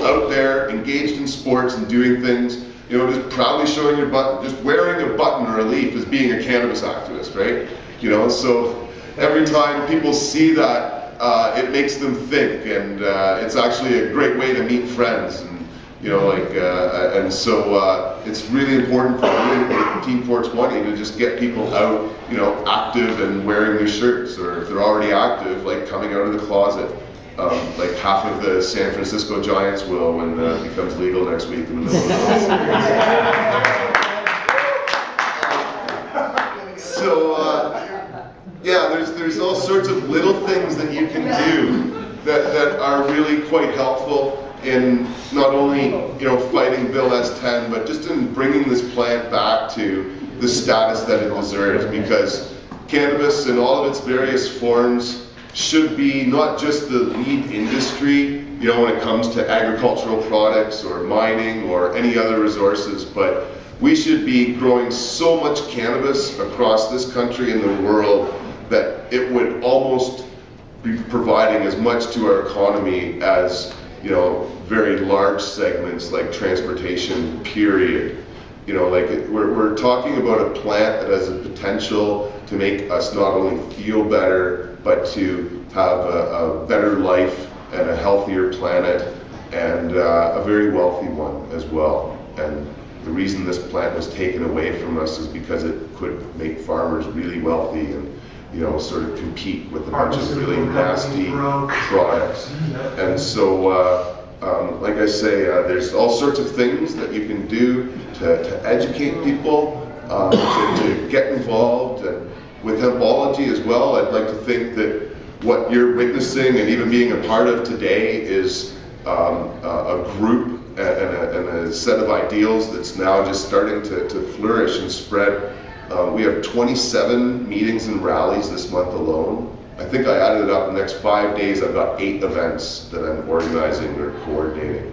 out there, engaged in sports and doing things, you know, just proudly showing your button, just wearing a button or a leaf as being a cannabis activist, right? You know, so every time people see that, it makes them think, and it's actually a great way to meet friends, and you know, like, and so it's really important for me, like Team 420, to just get people out, you know, active and wearing their shirts, or if they're already active, like coming out of the closet. Like half of the San Francisco Giants will when it becomes legal next week in the middle of the series. So, yeah, there's all sorts of little things that you can do that are really quite helpful in not only, you know, fighting Bill S10, but just in bringing this plant back to the status that it deserves, because cannabis in all of its various forms should be not just the lead industry, you know, when it comes to agricultural products or mining or any other resources, but we should be growing so much cannabis across this country and the world that it would almost be providing as much to our economy as, you know, very large segments like transportation, period. You know, like we're talking about a plant that has the potential to make us not only feel better, but to have a better life and a healthier planet, and a very wealthy one as well. And the reason this plant was taken away from us is because it could make farmers really wealthy and, you know, sort of compete with a bunch of really nasty products. And so, like I say, there's all sorts of things that you can do to educate people, to get involved. And with Hempology as well, I'd like to think that what you're witnessing and even being a part of today is a group and a set of ideals that's now just starting to flourish and spread. We have 27 meetings and rallies this month alone. I think I added it up. The next 5 days I've got 8 events that I'm organizing or coordinating.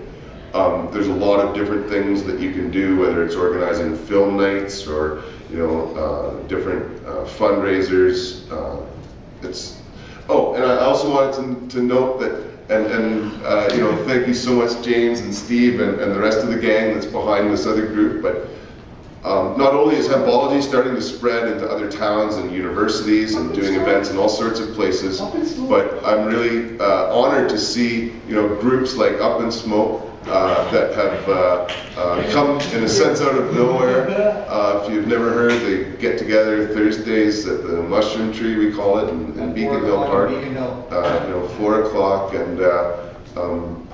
There's a lot of different things that you can do, whether it's organizing film nights or, you know, different fundraisers. Oh, and I also wanted to note that, you know, thank you so much, James and Steve and the rest of the gang that's behind this other group, but not only is Hempology starting to spread into other towns and universities and doing events in all sorts of places, but I'm really honored to see, you know, groups like Up and Smoke that have come in a sense out of nowhere. If you've never heard, they get together Thursdays at the Mushroom Tree, we call it, in Beacon Hill Park. You know, 4 o'clock, and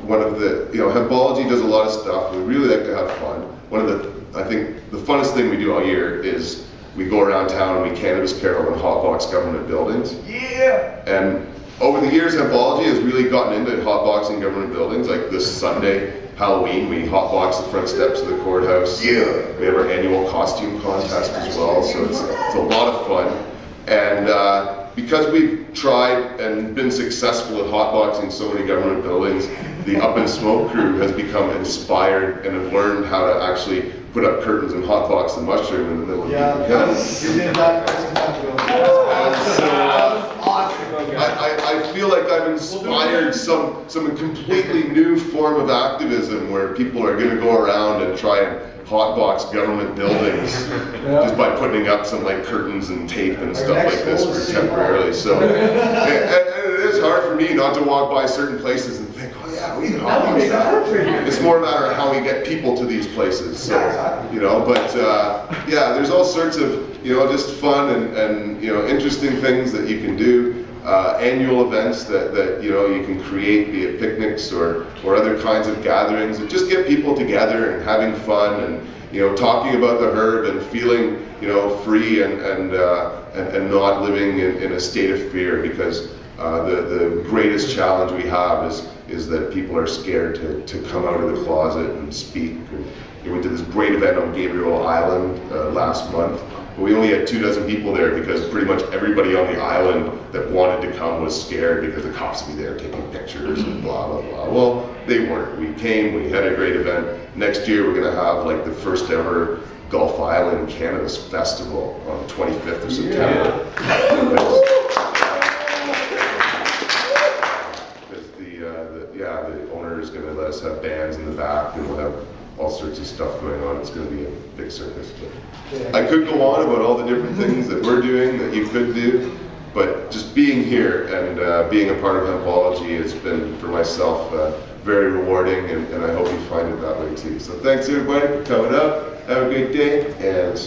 one of the, you know, Hempology does a lot of stuff. We really like to have fun. One of the, I think, the funnest thing we do all year is we go around town and we cannabis carol in hotbox government buildings. Yeah. And over the years, Hempology has really gotten into hotboxing government buildings. Like this Sunday, Halloween, we hotbox the front steps of the courthouse. Yeah. We have our annual costume contest as well, so it's a lot of fun. And because we've tried and been successful at hotboxing so many government buildings, the Up and Smoke crew has become inspired and have learned how to actually put up curtains and hotbox the mushroom in the middle of the you did that. I feel like I've inspired some completely new form of activism where people are going to go around and try and hotbox government buildings just by putting up some like curtains and tape and stuff like this for temporarily. So, and it is hard for me not to walk by certain places and think, oh yeah, we can hotbox that. It's more a matter of how we get people to these places. So, you know, but yeah, there's all sorts of, you know, just fun and you know, interesting things that you can do. Annual events that you know, you can create, be it picnics or other kinds of gatherings, and just get people together and having fun and, you know, talking about the herb and feeling, you know, free and not living in a state of fear, because the greatest challenge we have is that people are scared to come out of the closet and speak. And, you know, we did this great event on Gabriel Island last month. But we only had 24 people there because pretty much everybody on the island that wanted to come was scared because the cops would be there taking pictures and blah, blah, blah. Well, they weren't. We came, we had a great event. Next year we're going to have like the first ever Gulf Island Cannabis Festival on the 25th of September. Because the owner is going to let us have bands stands in the back, and we'll have all sorts of stuff going on. It's going to be a big circus. But I could go on about all the different things that we're doing that you could do, but just being here and being a part of Hempology has been, for myself, very rewarding, and I hope you find it that way too. So thanks everybody for coming up. Have a great day, and